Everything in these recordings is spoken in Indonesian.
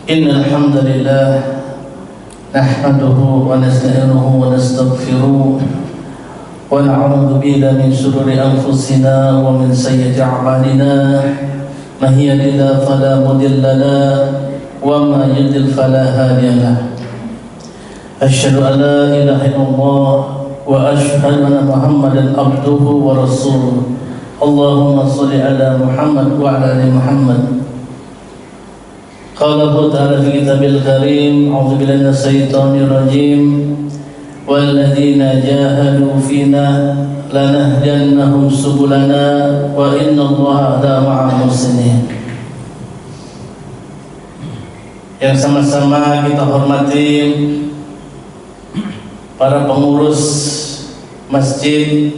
إن الحمد لله نحمده ونستعينه ونستغفره ونعوذ بالله من شرور أنفسنا ومن سيئات أعمالنا من يهد الله فلا مضل له وما يضلل فلا هادي له أشهد أن لا إله إلا الله وأشهد أن محمدا عبده ورسوله اللهم صل على محمد وعلى آل محمد قال الله تعالى في كتابه الكريم أعوذ بالله من الشيطان الرجيم والذين جاهدوا فينا لنهدينهم سبلنا وإن الله لمع المحسنين. Yang sama-sama kita hormati para pengurus masjid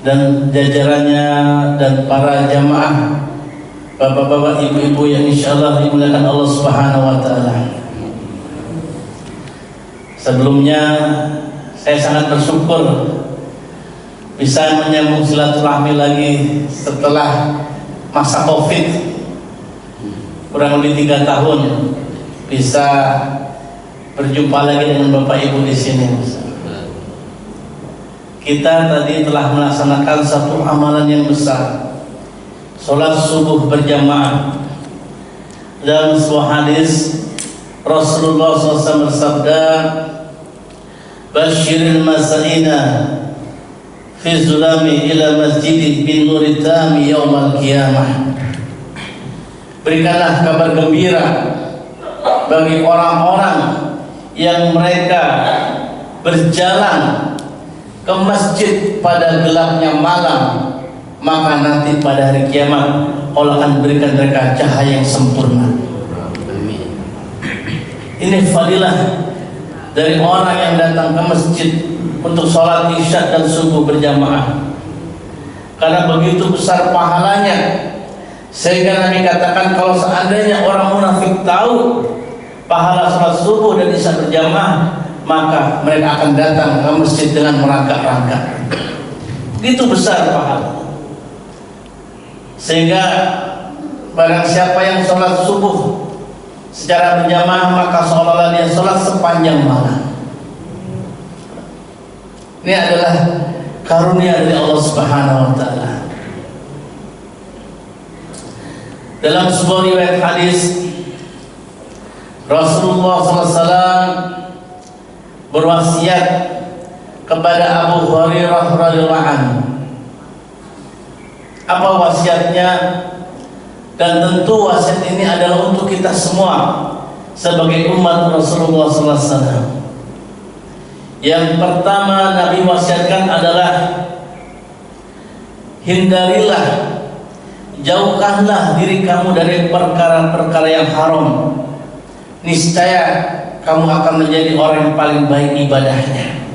dan jajarannya dan para jamaah, bapak-bapak, ibu-ibu yang insyaallah dimuliakan Allah Subhanahu wa taala. Sebelumnya saya sangat bersyukur bisa menyambung silaturahmi lagi setelah masa Covid kurang lebih 3 tahun bisa berjumpa lagi dengan Bapak Ibu di sini. Kita tadi telah melaksanakan satu amalan yang besar, sholat subuh berjamaah. Dalam sebuah hadis Rasulullah SAW bersabda, "Basyiril masa'ina fi zulami ila masjidi bin nuri tami yaumal qiyamah." Berikanlah kabar gembira bagi orang-orang yang mereka berjalan ke masjid pada gelapnya malam, maka nanti pada hari kiamat Allah akan berikan mereka cahaya yang sempurna. Ini fadilah dari orang yang datang ke masjid untuk sholat isya dan subuh berjamaah, karena begitu besar pahalanya. Sehingga Nabi katakan, kalau seandainya orang munafik tahu pahala sholat subuh dan isya berjamaah, maka mereka akan datang ke masjid dengan merangkak-rangkak. Begitu besar pahala. Sehingga barang siapa yang sholat subuh secara berjamaah, maka seolah-olah dia sholat sepanjang malam. Ini adalah karunia dari Allah Subhanahu wa taala. Dalam sebuah riwayat hadis, Rasulullah SAW berwasiat kepada Abu Hurairah radhiyallahu anhu. Apa wasiatnya? Dan tentu wasiat ini adalah untuk kita semua sebagai umat Rasulullah SAW. Yang pertama Nabi wasiatkan adalah hindarilah, jauhkanlah diri kamu dari perkara-perkara yang haram. Niscaya kamu akan menjadi orang yang paling baik ibadahnya,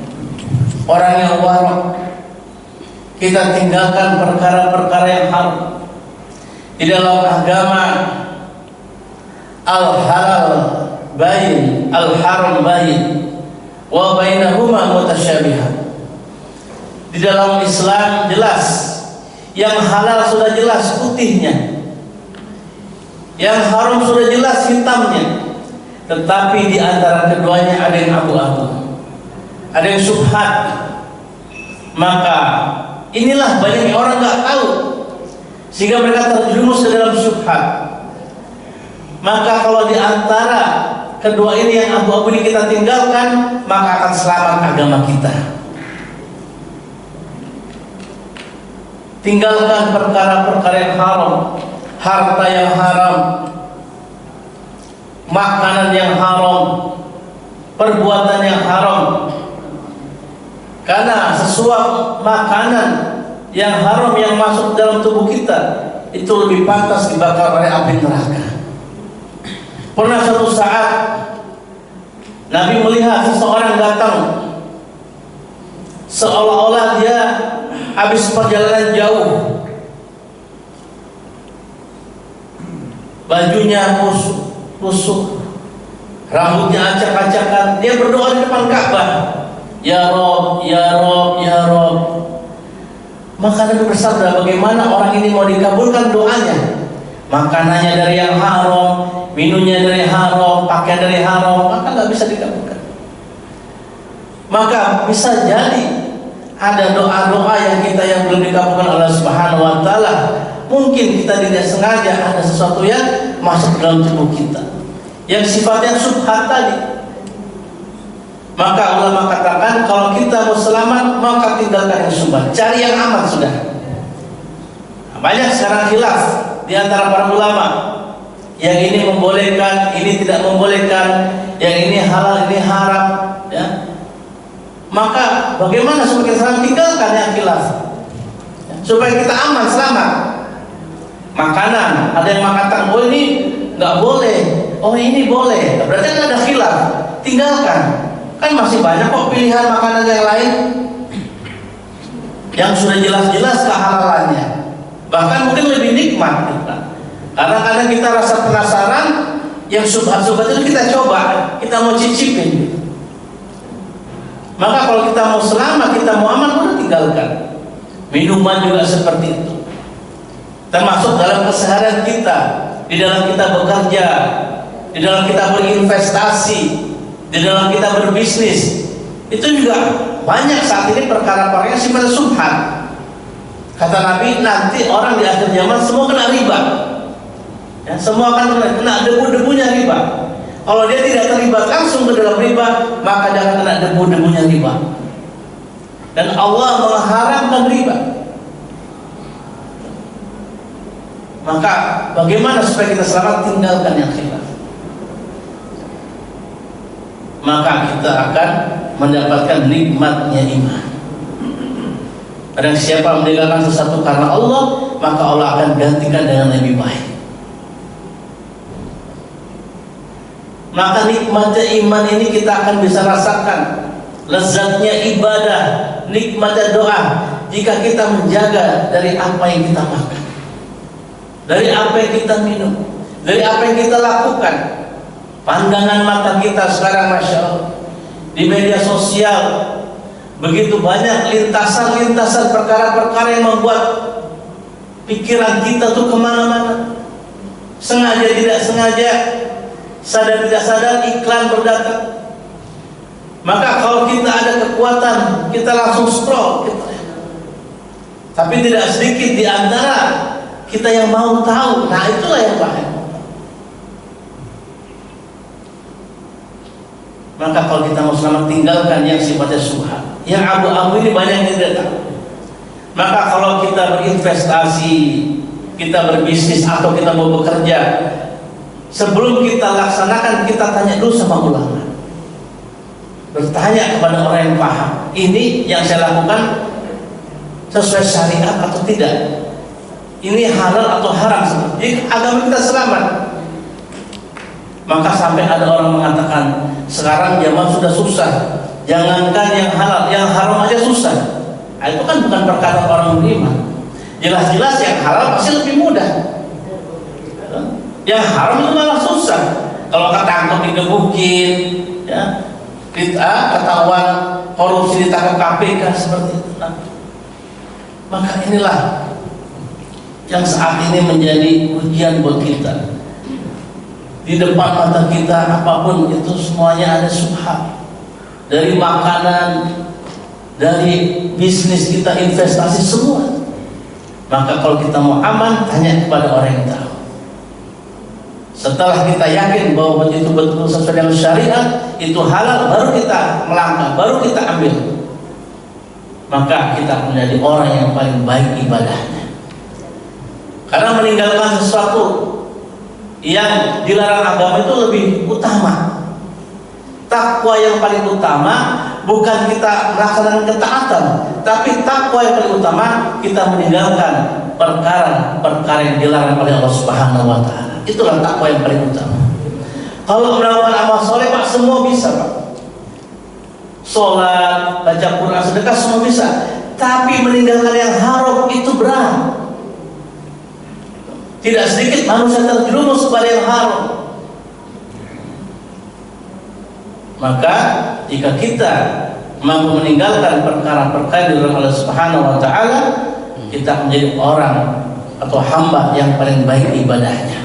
orang yang warak. Kita tinggalkan perkara-perkara yang haram. Di dalam agama, al-halal bayin, al-haram bayin, wa bainahuma mutasyabihat. Di dalam Islam jelas, yang halal sudah jelas putihnya, yang haram sudah jelas hitamnya. Tetapi di antara keduanya ada yang abu-abu, ada yang syubhat. Maka inilah banyak orang nggak tahu, sehingga mereka terjerumus ke dalam syubhat. Maka kalau di antara kedua ini yang abu-abu ini kita tinggalkan, maka akan selamat agama kita. Tinggalkan perkara-perkara yang haram, harta yang haram, makanan yang haram, perbuatan yang haram. Karena sesuap makanan yang haram yang masuk dalam tubuh kita itu lebih pantas dibakar oleh api neraka. Pernah suatu saat Nabi melihat seseorang datang, seolah-olah dia habis perjalanan jauh, bajunya busuk, rambutnya acak-acakan. Dia berdoa di depan Ka'bah, "Ya Rob, ya Rob, ya Rob." Maka Nabi bersabda, bagaimana orang ini mau dikabulkan doanya? makanannya dari yang haram, minumnya dari haram, pakaian dari haram, maka nggak bisa dikabulkan. Maka bisa jadi ada doa-doa yang belum dikabulkan oleh Subhanahu wa Ta'ala. Mungkin kita tidak sengaja ada sesuatu yang masuk dalam tubuh kita yang sifatnya syubhat tadi. Maka ulama katakan kalau kita mau selamat maka tinggalkan yang syubhat, cari yang aman sudah. Banyak sekarang khilaf di antara para ulama, yang ini membolehkan, ini tidak membolehkan, yang ini halal, ini haram, ya. Maka bagaimana supaya kita selamat? Tinggalkan yang khilaf, ya, supaya kita aman selamat. Makanan, ada yang mengatakan oh ini nggak boleh, oh ini boleh, berarti kan ada khilaf. Tinggalkan, kan masih banyak kok pilihan makanan yang lain yang sudah jelas-jelas kehalalannya, bahkan mungkin lebih nikmat. Kadang-kadang kita rasa penasaran, yang subhat-subhat itu kita coba, kita mau cicipin. Maka kalau kita mau selamat, kita mau aman, udah tinggalkan. Minuman juga seperti itu, termasuk dalam keseharian kita, di dalam kita bekerja, di dalam kita berinvestasi, di dalam kita berbisnis. Itu juga banyak saat ini perkara-perkara yang sifatnya subhat. Kata Nabi, nanti orang di akhir zaman semua kena riba, ya, semua akan kena debu-debunya riba. Kalau dia tidak terlibat langsung ke dalam riba, maka jangan kena debu-debunya riba. Dan Allah mengharamkan riba. Maka bagaimana supaya kita selamat? Tinggalkan yang khilaf. Maka kita akan mendapatkan nikmatnya iman. Dan siapa meninggalkan sesuatu karena Allah, maka Allah akan gantikan dengan lebih baik. Maka nikmatnya iman ini kita akan bisa rasakan, lezatnya ibadah, nikmatnya doa, jika kita menjaga dari apa yang kita makan, dari apa yang kita minum, dari apa yang kita lakukan. Pandangan mata kita sekarang, Masya Allah, di media sosial begitu banyak lintasan-lintasan perkara-perkara yang membuat pikiran kita tuh kemana-mana. Sengaja tidak sengaja, sadar tidak sadar, iklan berdatang. Maka kalau kita ada kekuatan, kita langsung scroll gitu. Tapi tidak sedikit di antara kita yang mau tahu. Nah itulah yang bahaya. Maka kalau kita mau selamat, tinggalkan yang sifatnya subhat. Yang abu-abu ini banyak yang tidak tahu. Maka kalau kita berinvestasi, kita berbisnis, atau kita mau bekerja, sebelum kita laksanakan, kita tanya dulu sama ulama. Bertanya kepada orang yang paham, ini yang saya lakukan sesuai syariat atau tidak, ini halal atau haram. Jadi agama kita selamat. Maka sampai ada orang mengatakan, sekarang zaman sudah susah, jangankan yang halal, yang haram aja susah. Nah, itu kan bukan perkataan orang beriman. Jelas-jelas yang halal pasti lebih mudah, yang haram itu malah susah. Kalau ketangkep digebukin, ya, kita ketahuan korupsi ditangkap KPK seperti itu. Nah, maka inilah yang saat ini menjadi ujian buat kita. Di depan mata kita apapun itu semuanya ada subhat. Dari makanan, dari bisnis kita, investasi, semua. Maka kalau kita mau aman, tanya kepada orang yang tahu. Setelah kita yakin bahwa itu betul sesuai dengan syariat, itu halal, baru kita melangkah, baru kita ambil. Maka kita menjadi orang yang paling baik ibadahnya. Karena meninggalkan sesuatu yang dilarang agama itu lebih utama. Takwa yang paling utama bukan kita melaksanakan ketaatan, tapi takwa yang paling utama kita meninggalkan perkara-perkara yang dilarang oleh Allah Subhanahu wa Ta'ala. Itulah takwa yang paling utama. Kalau melakukan amal soleh, Pak, semua bisa, Pak. Sholat, baca Quran, sedekah, semua bisa. Tapi meninggalkan yang haram itu berat. Tidak sedikit manusia terjerumus kepada yang haram. Maka jika kita mampu meninggalkan perkara-perkara yang dilarang oleh Subhanahu wa Ta'ala, kita menjadi orang atau hamba yang paling baik ibadahnya.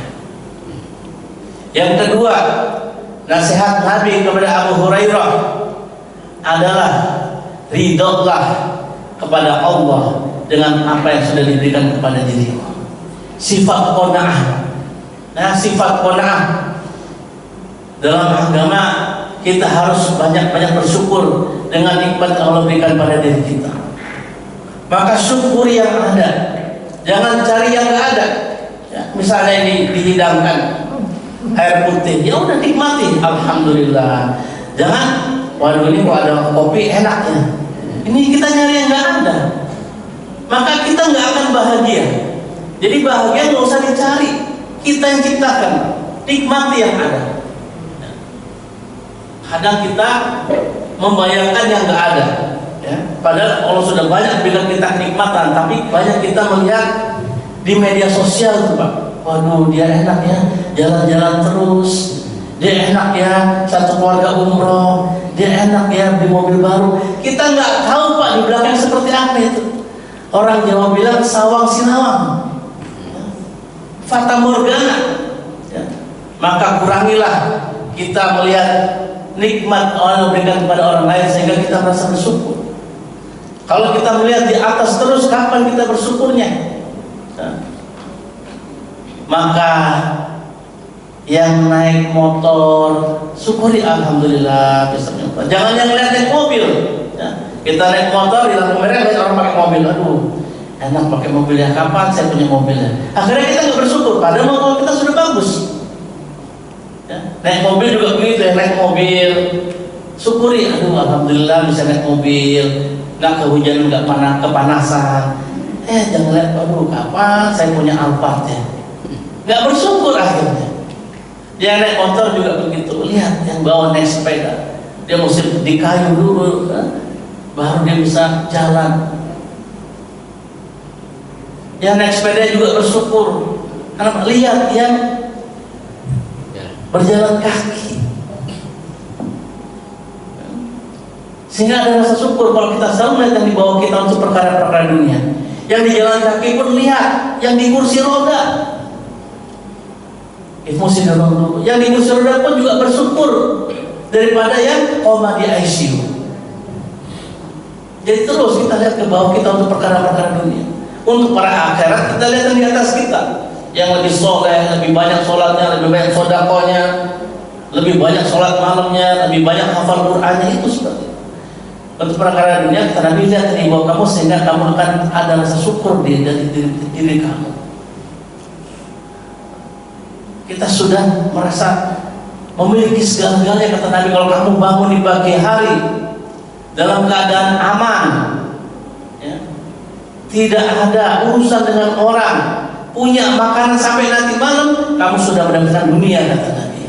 Yang kedua, nasihat Nabi kepada Abu Hurairah adalah ridholah kepada Allah dengan apa yang sudah diberikan kepada dirimu. Sifat qanaah. Nah, sifat qanaah dalam agama kita harus banyak-banyak bersyukur dengan nikmat yang Allah berikan pada diri kita. Maka syukuri yang ada, jangan cari yang nggak ada. Ya, misalnya ini dihidangkan air putih, ya udah nikmati, alhamdulillah. Jangan, waduh ini kok ada kopi enaknya. Ini kita nyari yang nggak ada, maka kita nggak akan bahagia. Jadi bahagia nggak usah dicari, kita yang ciptakan, nikmati yang ada. Kadang kita membayangkan yang nggak ada, ya. Padahal Allah sudah banyak berikan kita kenikmatan, tapi banyak kita melihat di media sosial tuh Pak. Waduh, dia enak ya, jalan-jalan terus. Dia enak ya, satu keluarga umroh. Dia enak ya, beli mobil baru. Kita nggak tahu Pak di belakang seperti apa itu. Orang Jawa bilang sawang sinawang, fata morgana. Ya. Maka kurangilah kita melihat nikmat Allah berikan kepada orang lain sehingga kita merasa bersyukur. Kalau kita melihat di atas terus, kapan kita bersyukurnya? Nah, maka yang naik motor, syukuri alhamdulillah bisa nyoba. Jangan yang lihat naik mobil. Ya. Kita naik motor di lampu merah, lihat orang pakai mobil, aduh enak pakai mobilnya, kapan saya punya mobilnya? Akhirnya kita nggak bersyukur, padahal motor kita sudah bagus. Ya. Naik mobil juga begitu ya, naik mobil syukuri, aduh alhamdulillah bisa naik mobil, nggak kehujanan, nggak kepanasan. Jangan lihat, aduh kapan saya punya Alphard ya, nggak bersyukur akhirnya. Yang naik motor juga begitu, lihat yang bawa naik sepeda, dia mesti di kayu dulu, baru dia bisa jalan. Yang naik sepeda juga bersyukur, karena lihat yang berjalan kaki, sehingga ada rasa syukur kalau kita selalu melihat yang di bawah kita untuk perkara-perkara dunia. Yang di jalan kaki pun lihat, yang di kursi roda itu mesti dorong dulu. Yang di kursi roda pun juga bersyukur daripada yang koma di ICU. Jadi terus kita lihat ke bawah kita untuk perkara-perkara dunia. Untuk para akhirat kita lihat yang di atas kita, yang lebih soleh, lebih banyak sholatnya, lebih banyak sodakonya, lebih banyak sholat malamnya, lebih banyak hafal Qur'annya, itu seperti itu. Untuk perkara dunia kita Nabi lihat di bawah kamu sehingga kamu akan ada rasa syukur di diri kamu. Kita sudah merasa memiliki segala-galanya, kata Nabi. Kalau kamu bangun di pagi hari dalam keadaan aman, ya, tidak ada urusan dengan orang, punya makanan sampai nanti malam, kamu sudah mendapatkan dunia, kata Nabi.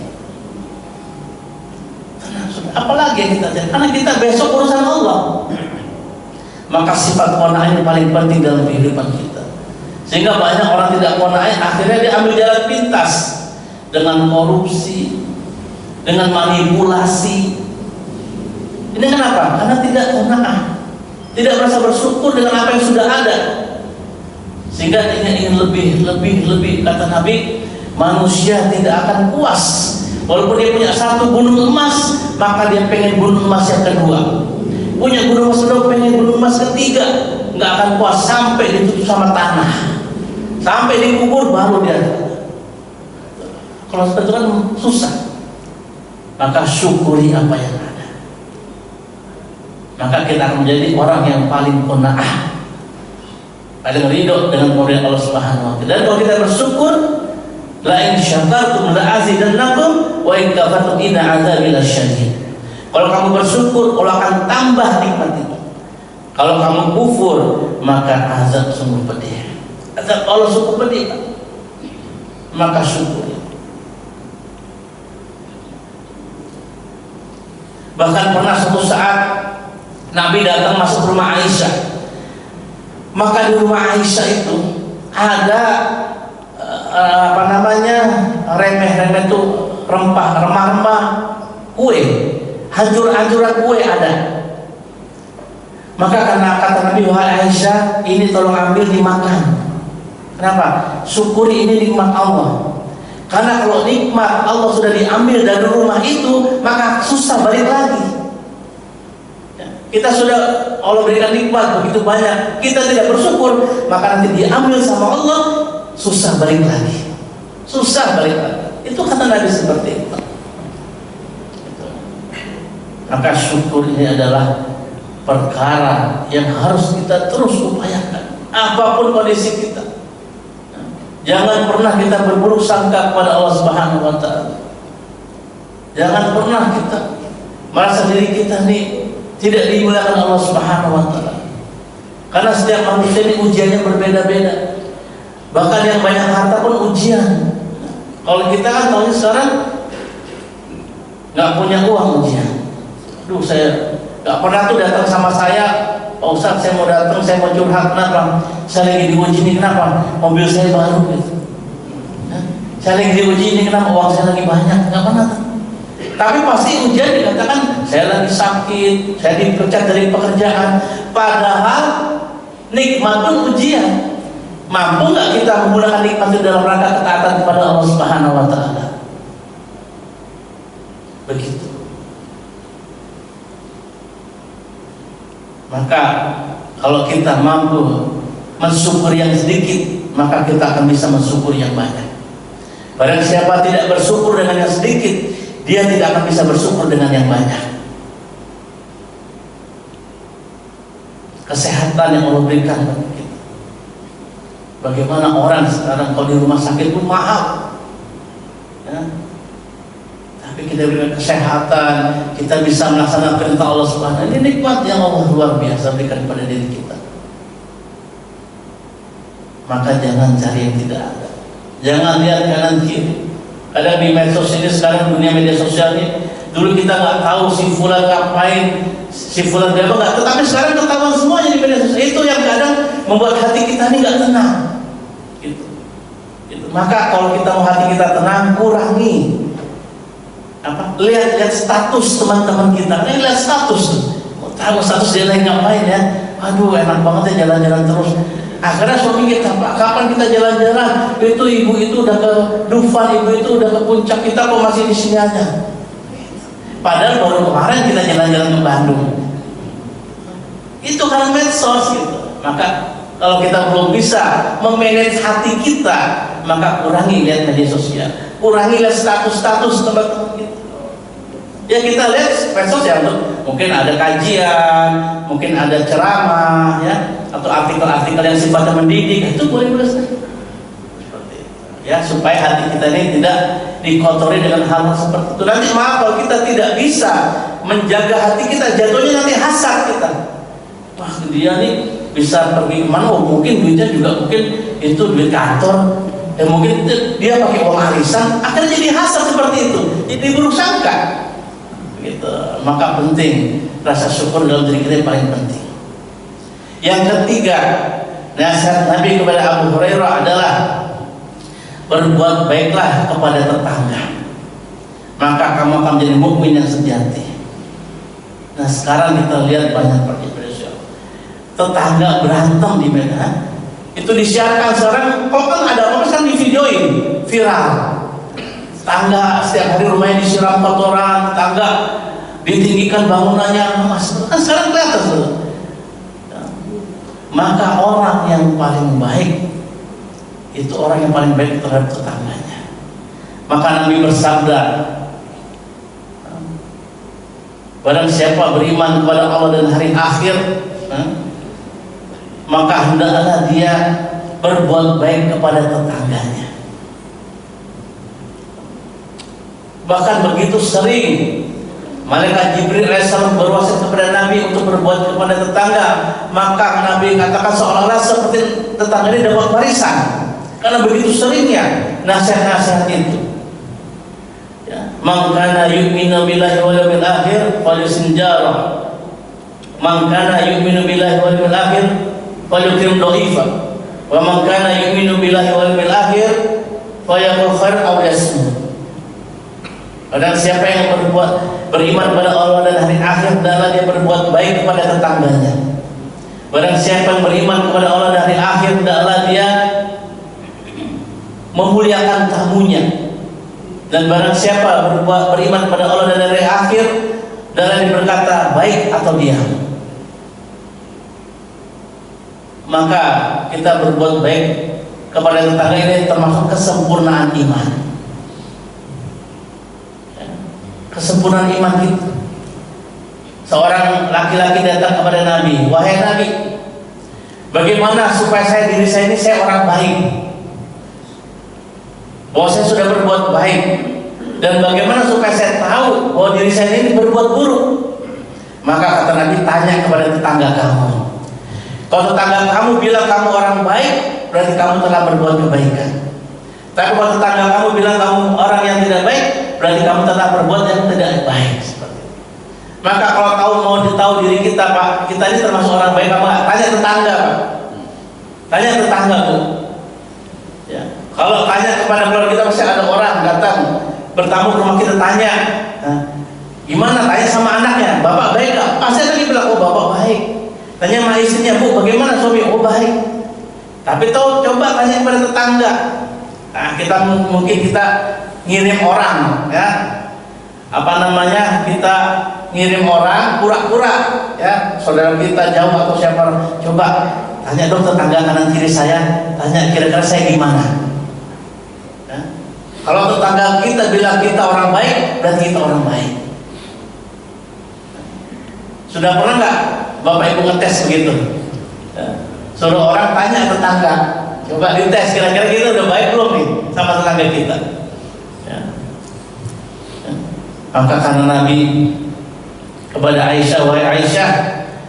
Apalagi yang kita cari, karena kita besok urusan Allah. Maka sifat qanaah ini paling penting dalam kehidupan kita. Sehingga banyak orang tidak qanaah, akhirnya dia ambil jalan pintas dengan korupsi, dengan manipulasi. Ini kenapa? Karena tidak qanaah, tidak merasa bersyukur dengan apa yang sudah ada, sehingga dia ingin lebih. Kata Nabi, manusia tidak akan puas. Walaupun dia punya satu gunung emas, maka dia pengen gunung emas yang kedua. Punya gunung emas kedua, pengen gunung emas ketiga. Nggak akan puas sampai ditutup sama tanah, sampai dikubur baru dia. Kalau seperti itu kan susah. Maka syukuri apa yang ada. Maka kita akan menjadi orang yang paling qanaah, paling ridho dengan pemberian Allah Subhanahu wa Ta'ala. Dan kalau kita bersyukur, la in syakartum la azidannakum wa in kafartum inna adzabi lasyadid. Kalau kamu bersyukur, Allah akan tambah nikmat itu. Kalau kamu kufur, maka azab sungguh pedih. Azab Allah sungguh pedih. Maka syukur. Bahkan pernah suatu saat Nabi datang masuk rumah Aisyah. Maka di rumah Aisyah itu ada remeh-remeh itu rempah-rempah, kue, hancur-hancuran kue ada. Maka karena kata Nabi, wahai Aisyah, ini tolong ambil dimakan. Kenapa? Syukuri ini nikmat Allah. Karena kalau nikmat Allah sudah diambil dari rumah itu, maka susah balik lagi. Kita sudah Allah berikan nikmat begitu banyak, kita tidak bersyukur, maka nanti diambil sama Allah, susah balik lagi. Susah balik lagi. Itu kata Nabi seperti itu. Maka syukur ini adalah perkara yang harus kita terus upayakan, apapun kondisi kita. Jangan pernah kita berburuk sangka kepada Allah Subhanahu wa taala. Jangan pernah kita merasa diri kita ini tidak dimuliakan Allah Subhanahu wa taala. Karena setiap manusia ini ujiannya berbeda-beda. Bahkan yang banyak harta pun ujian. Kalau kita kan tahu sekarang nggak punya uang ujian. Aduh, saya nggak pernah tuh datang sama saya, Pak Ustadz, saya mau datang, saya mau curhat, kenapa? Saya lagi diuji ini, kenapa? Mobil saya baru gitu. Saya lagi diuji ini, kenapa? Uang saya lagi banyak, nggak pernah. Tapi pasti ujian dikatakan saya lagi sakit, saya dipecat dari pekerjaan. Padahal nikmat pun ujian. Mampu nggak kita menggunakan nikmat itu dalam rangka ketaatan kepada Allah Subhanahu wa taala? Begitu. Maka kalau kita mampu mensyukur yang sedikit, maka kita akan bisa mensyukur yang banyak. Barang siapa tidak bersyukur dengan yang sedikit, dia tidak akan bisa bersyukur dengan yang banyak. Kesehatan yang Allah berikan bagi kita. Bagaimana orang sekarang kalau di rumah sakit pun mahal, ya. Tapi kita berikan kesehatan, kita bisa melaksanakan perintah Allah Subhanahu. Ini nikmat yang Allah luar biasa berikan pada diri kita. Maka jangan cari yang tidak ada. Jangan lihat kanan kiri. Ada di medsos ini sekarang, dunia media sosial ini, dulu kita nggak tahu si fulan ngapain, si fulan berapa nggak tahu, tapi sekarang ketahuan semuanya di media sosial. Itu yang kadang membuat hati kita ini nggak tenang. Gitu. Maka kalau kita mau hati kita tenang, kurangi lihat status teman-teman kita. Lihat status, tahu status dia lagi ngapain ya. Aduh, enak banget ya jalan-jalan terus. Akhirnya suami kita, Pak, kapan kita jalan-jalan? Itu ibu itu udah ke Dufan, ibu itu udah ke puncak, kita kok masih di sini aja. Padahal baru kemarin kita jalan-jalan ke Bandung. Itu karena medsos gitu. Maka kalau kita belum bisa memanage hati kita, maka kurangi lihat media sosial, kurangi lihat status-status teman-teman kita. Ya kita lihat medsos ya, mungkin ada kajian, mungkin ada ceramah, ya, atau artikel-artikel yang sifatnya mendidik, itu boleh saja. Ya, supaya hati kita ini tidak dikotori dengan hal seperti itu. Nanti maaf kalau kita tidak bisa menjaga hati kita, jatuhnya nanti hasad kita. Wah, dia nih bisa pergi kemana? Oh, mungkin duitnya juga mungkin itu duit kantor, ya mungkin dia pakai uang arisan, akhirnya jadi hasad seperti itu, jadi buruk sangka. Gitu. Maka penting rasa syukur dalam diri kita yang paling penting. Yang ketiga, nasihat Nabi kepada Abu Hurairah adalah berbuat baiklah kepada tetangga, maka kamu akan menjadi mukmin yang sejati. Nah sekarang kita lihat banyak perkara tetangga berantem di Medan, itu disiarkan sekarang. Kalau kan ada apa-apa kan di videoin viral. Tetangga setiap hari rumahnya disiram kotoran, tetangga ditinggikan bangunannya, kan sekarang kelihatan tuh. Maka orang yang paling baik itu orang yang paling baik terhadap tetangganya. Maka Nabi bersabda, barang siapa beriman kepada Allah dan hari akhir, maka hendaklah dia berbuat baik kepada tetangganya. Bahkan begitu sering Malaikat Jibril alaihissalam berwasiat kepada Nabi untuk berbuat kepada tetangga, maka Nabi katakan seolah-olah seperti tetangga ini dapat warisan, karena begitu seringnya nasihat-nasihat itu. Ya. Man kana yu'minu billahi wal yawmil akhir falyusin jarah. Man kana yu'minu billahi wal yawmil akhir falyukrim dha'ifa. Wa man kana yu'minu billahi wal yawmil akhir falyaqul khair aw yasmut. Dan siapa yang beriman pada Allah dan hari akhir, adalah dia berbuat baik kepada tetangganya. Barang siapa yang beriman kepada Allah dan hari akhir, adalah dia memuliakan tamunya. Dan barang siapa beriman pada Allah dan hari akhir, dan berkata baik atau diam, maka kita berbuat baik kepada tetangga. Ini termasuk kesempurnaan iman. Kesempurnaan iman kita. Seorang laki-laki datang kepada Nabi, wahai Nabi, bagaimana supaya diri saya ini orang baik, bahwa saya sudah berbuat baik, dan bagaimana supaya saya tahu bahwa diri saya ini berbuat buruk? Maka kata Nabi, tanya kepada tetangga kamu. Kalau tetangga kamu bilang kamu orang baik, berarti kamu telah berbuat kebaikan. Tapi kalau tetangga kamu bilang kamu orang yang tidak baik, berarti kamu telah berbuat yang tidak baik. Seperti itu. Maka kalau kamu mau tahu diri kita, Pak, kita ini termasuk orang baik apa? Tanya tetangga, Pak. Tanya tetangga, Bu. Ya. Kalau tanya kepada keluarga kita, pasti ada orang datang bertamu ke rumah kita, tanya, nah, gimana? Tanya sama anaknya, bapak baik gak? Pasti lagi bilang, oh bapak baik. Tanya sama istrinya, Bu, bagaimana suami? Oh baik. Tapi tahu, coba tanya kepada tetangga. Nah, mungkin kita ngirim orang, ya, kita ngirim orang pura-pura, ya, saudara kita jauh atau siapa, coba tanya dong tetangga kanan kiri saya, tanya kira-kira saya gimana. Ya. Kalau tetangga kita bilang kita orang baik, berarti kita orang baik. Sudah pernah nggak Bapak Ibu ngetes begitu? Ya. Suruh orang tanya tetangga, coba dites kira-kira kita udah baik belum nih sama tetangga kita. Ya. Ya. Maka karena Nabi kepada Aisyah, wahai Aisyah,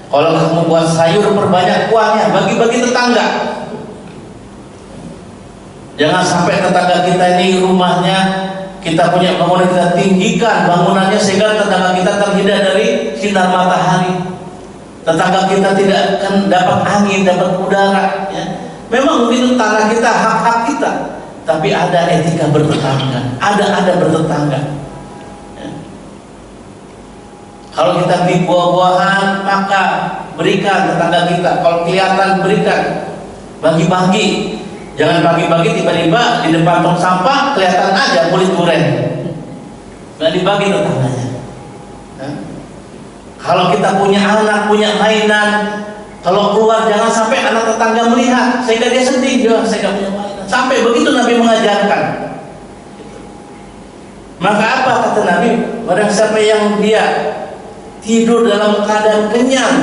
kalau kamu buat sayur perbanyak kuahnya, bagi-bagi tetangga. Jangan sampai tetangga kita ini rumahnya, kita punya bangunan, kita tinggikan bangunannya sehingga tetangga kita terhindar dari sinar matahari. Tetangga kita tidak akan dapat angin, dapat udara, ya. Memang mungkin tetangga kita hak-hak kita, tapi ada etika bertetangga, ada bertetangga. Ya. Kalau kita beli buah-buahan, maka berikan tetangga kita. Kalau kelihatan, berikan. Bagi-bagi. Jangan bagi-bagi tiba-tiba di depan tong sampah kelihatan aja kulit durian. Nggak dibagi tetangganya. Ya. Kalau kita punya anak, punya mainan, kalau keluar jangan sampai anak tetangga melihat sehingga dia sedih, ya saya nggak punya mainan. Sampai begitu Nabi mengajarkan. Maka apa kata Nabi? Barang siapa yang dia tidur dalam keadaan kenyang,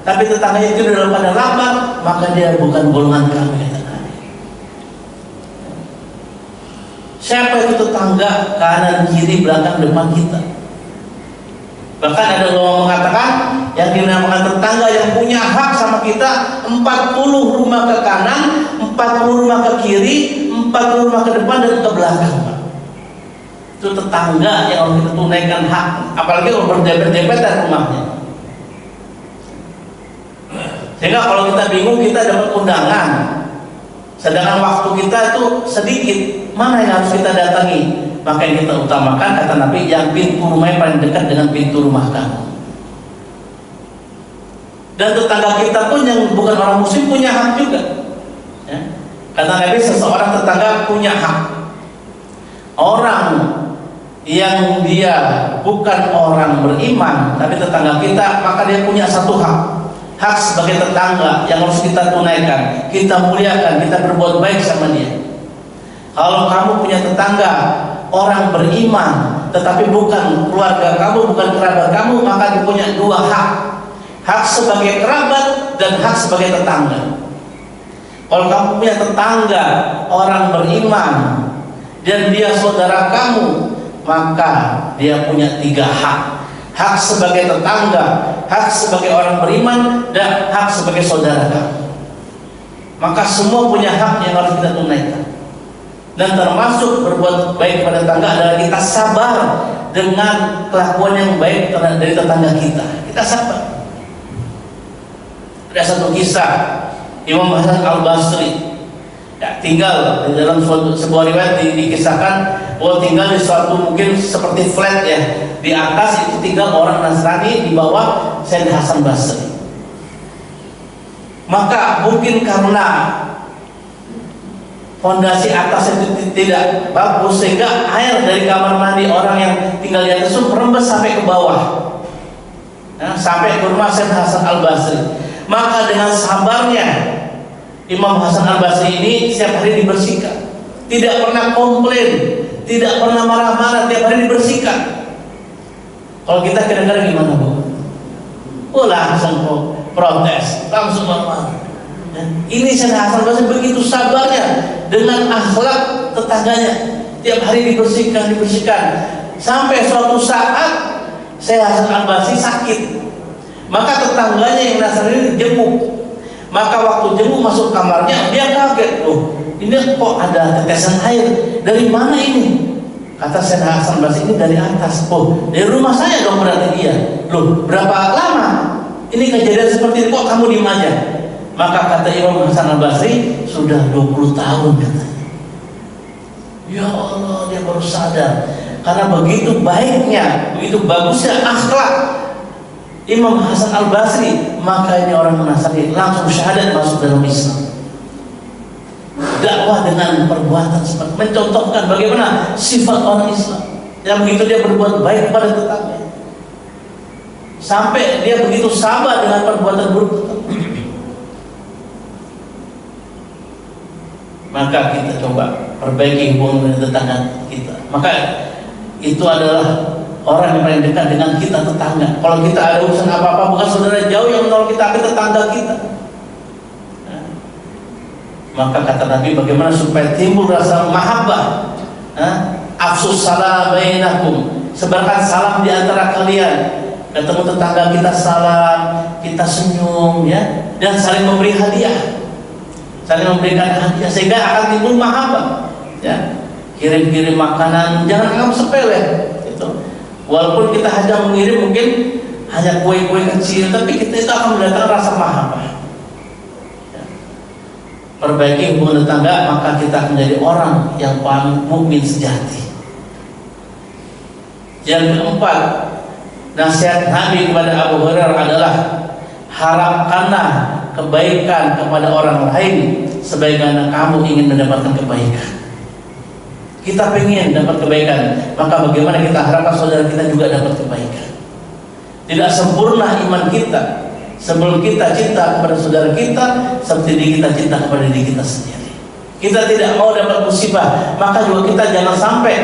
tapi tetangganya tidur dalam keadaan lapar, maka dia bukan golongan kami, kata Nabi. Siapa itu tetangga kanan, kiri, belakang, depan kita? Bahkan ada ulama mengatakan yang dinamakan tetangga yang punya hak sama kita 40 rumah ke kanan, 40 rumah ke kiri, 40 rumah ke depan dan ke belakang. Itu tetangga yang harus kita tunaikan hak. Apalagi kalau berdempet-dempetan rumahnya. Sehingga kalau kita bingung, kita dapat undangan, sedangkan waktu kita itu sedikit, mana yang harus kita datangi? Maka yang kita utamakan, kata Nabi, yang pintu rumahnya paling dekat dengan pintu rumah kamu. Dan tetangga kita pun yang bukan orang muslim punya hak juga, ya. Kata Nabi, seseorang tetangga punya hak. Orang yang dia bukan orang beriman tapi tetangga kita, maka dia punya satu hak. Hak sebagai tetangga yang harus kita tunaikan, kita muliakan, kita berbuat baik sama dia. Kalau kamu punya tetangga orang beriman tetapi bukan keluarga kamu, bukan kerabat kamu, maka dia punya dua hak. Hak sebagai kerabat dan hak sebagai tetangga. Kalau kamu punya tetangga orang beriman dan dia saudara kamu, maka dia punya tiga hak. Hak sebagai tetangga, hak sebagai orang beriman, dan hak sebagai saudara kamu. Maka semua punya hak yang harus kita tunaikan. Dan termasuk berbuat baik kepada tetangga adalah kita sabar dengan kelakuan yang baik dari tetangga kita. Kita sabar. Ada satu kisah Imam Hasan Al-Basri, ya, tinggal di dalam sebuah riwayat dikisahkan bahwa tinggal di suatu mungkin seperti flat, ya, di atas itu tinggal orang Nasrani, di bawah Sayyid Hasan Basri. Maka mungkin karena fondasi atas itu tidak bagus, sehingga air dari kamar mandi orang yang tinggal di atas itu merembes sampai ke bawah, sampai ke rumah Syekh Hasan Al-Basri. Maka dengan sabarnya Imam Hasan Al-Basri ini setiap hari dibersihkan, tidak pernah komplain, tidak pernah marah-marah, tiap hari dibersihkan. Kalau kita kadang-kadang gimana, Bu? Oh, langsung protes, langsung marah. Ini Syekh Hasan Al-Basri begitu sabarnya dengan akhlak tetangganya, tiap hari dibersihkan sampai suatu saat Syekh Hasan Al-Basri sakit. Maka tetangganya yang Nasrani jenguk. Maka waktu jenguk masuk kamarnya, dia kaget, loh, ini kok ada tetesan air, dari mana ini? Kata Syekh Hasan Al-Basri, ini dari atas. Oh, dari rumah saya dong berarti dia. Loh, berapa lama ini kejadian seperti itu, kok kamu diem aja? Maka kata Imam Hasan Al-Basri, sudah 20 tahun katanya. Ya Allah, dia baru sadar. Karena begitu baiknya, begitu bagusnya akhlak Imam Hasan Al-Basri, makanya orang Nasrani langsung syahadat masuk dalam Islam. Dakwah dengan perbuatan seperti mencontohkan bagaimana sifat orang Islam. Yang begitu dia berbuat baik pada tetangga, sampai dia begitu sabar dengan perbuatan buruk tetangga. Maka kita coba perbaiki hubungan dengan tetangga kita. Maka itu adalah orang yang paling dekat dengan kita, tetangga. Kalau kita ada urusan apa-apa, bukan saudara jauh yang menolong kita, tapi tetangga kita. Maka kata Nabi, bagaimana supaya timbul rasa mahabbah? Afsus salam bainakum, sebarkan salam di antara kalian. Ketemu tetangga kita salam, kita senyum, ya, dan saling memberi hadiah, saling memberikan hadiah, sehingga akan timbul mahabbah. Ya, kirim-kirim makanan, jangan anggap sepele. Itu, walaupun kita hanya mengirim mungkin hanya kue-kue kecil, tapi kita itu akan mendatangkan rasa mahabbah. Perbaiki hubungan tetangga, maka kita menjadi orang yang paling mukmin sejati. Yang keempat, nasihat Nabi kepada Abu Hurairah adalah harapkanlah kebaikan kepada orang lain sebagaimana kamu ingin mendapatkan kebaikan. Kita ingin dapat kebaikan, maka bagaimana kita harapkan saudara kita juga dapat kebaikan. Tidak sempurna iman kita sebelum kita cinta kepada saudara kita seperti diri kita cinta kepada diri kita sendiri. Kita tidak mau dapat musibah, maka juga kita jangan sampai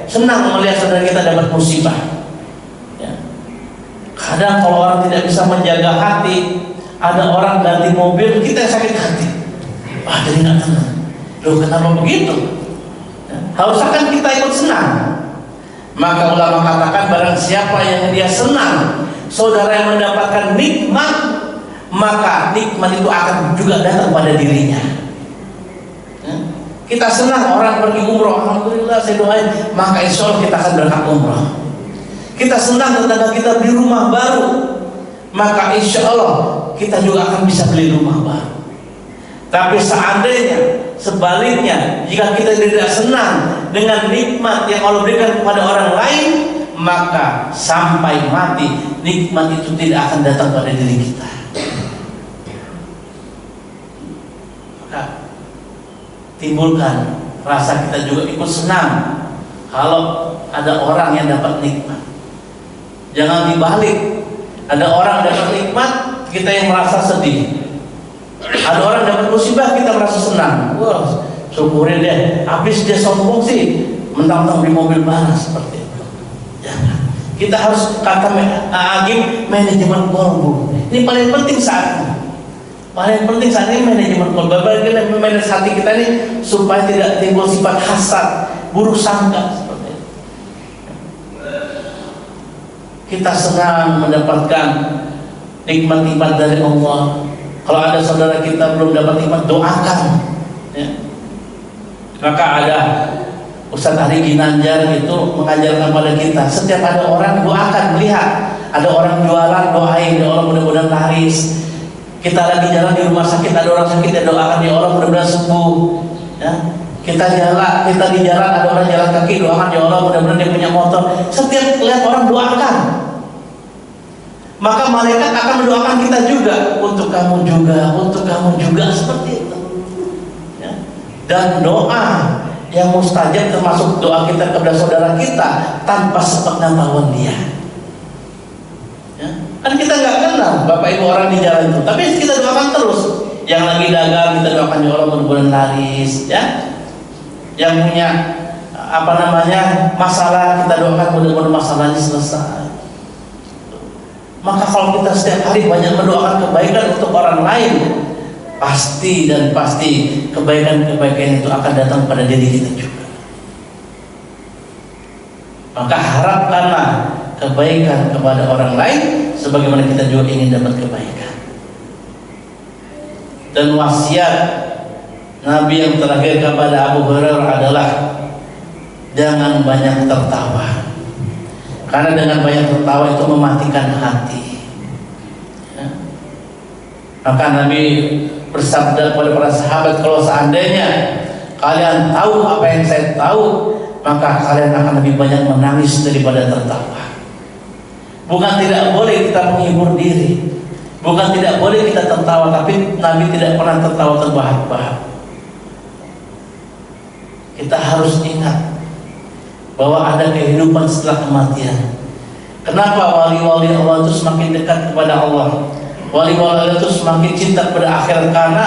senang melihat saudara kita dapat musibah. Ya. Kadang kalau orang tidak bisa menjaga hati, ada orang ganti mobil, kita yang sakit hati. Wah, jadi nggak tenang. Loh, kenapa begitu? Ya. Harusnya kan kita ikut senang. Maka ulama katakan, barang siapa yang dia senang saudara yang mendapatkan nikmat, maka nikmat itu akan juga datang pada dirinya. Kita senang orang pergi umroh, alhamdulillah saya doain, maka insya Allah kita akan berangkat umroh. Kita senang tetangga kita beli rumah baru, maka insya Allah kita juga akan bisa beli rumah baru. Tapi seandainya sebaliknya, jika kita tidak senang dengan nikmat yang Allah berikan kepada orang lain, maka sampai mati nikmat itu tidak akan datang pada diri kita. Maka timbulkan rasa kita juga ikut senang kalau ada orang yang dapat nikmat. Jangan dibalik, ada orang dapat nikmat kita yang merasa sedih, ada orang dapat musibah kita merasa senang. Wah, syukurin deh, habis dia sombong sih mentang-mentang di mobil baru seperti itu. Jangan. Kita harus kata Agim manajemen kolbu. Ini paling penting saat ini. Paling penting saat ini manajemen kolbu. Bagaimana memanage hati kita ini supaya tidak timbul sifat hasad, buruk sangka seperti itu. Kita senang mendapatkan nikmat-nikmat dari Allah. Kalau ada saudara kita belum dapat nikmat, doakan. Ya. Maka ada Ustaz Ari Ginanjar itu mengajarkan kepada kita, setiap ada orang doakan, lihat ada orang jualan, doain, ya Allah mudah-mudahan laris. Kita lagi jalan di rumah sakit, ada orang sakit, ya doakan, ya Allah mudah-mudahan sembuh. Ya. Kita di jalan ada orang jalan kaki, doakan, ya Allah mudah-mudahan dia punya motor. Setiap lihat orang doakan, maka malaikat akan mendoakan kita juga, untuk kamu juga, untuk kamu juga, seperti itu. Ya. dan doa yang mustajab termasuk doa kita kepada saudara kita tanpa sepengetahuan dia. Ya. Kan kita nggak kenal bapak ibu orang di jalan itu, tapi kita doakan terus. Yang lagi dagang kita doakan ya Allah mudah-mudahan laris, ya. Yang punya masalah kita doakan mudah-mudahan masalahnya selesai. Maka kalau kita setiap hari banyak mendoakan kebaikan untuk orang lain, pasti kebaikan-kebaikan itu akan datang pada diri kita juga. Maka harapkanlah kebaikan kepada orang lain sebagaimana kita juga ingin dapat kebaikan. Dan wasiat Nabi yang terakhir kepada Abu Hurairah adalah jangan banyak tertawa, karena dengan banyak tertawa itu mematikan hati. Ya. Maka Nabi bersabda kepada para sahabat, kalau seandainya kalian tahu apa yang saya tahu, maka kalian akan lebih banyak menangis daripada tertawa. Bukan tidak boleh kita menghibur diri, bukan tidak boleh kita tertawa, tapi Nabi tidak pernah tertawa terbahak-bahak. Kita harus ingat bahwa ada kehidupan setelah kematian. Kenapa wali-wali Allah itu semakin dekat kepada Allah? Wali-wali Allah itu semakin cinta kepada akhirat karena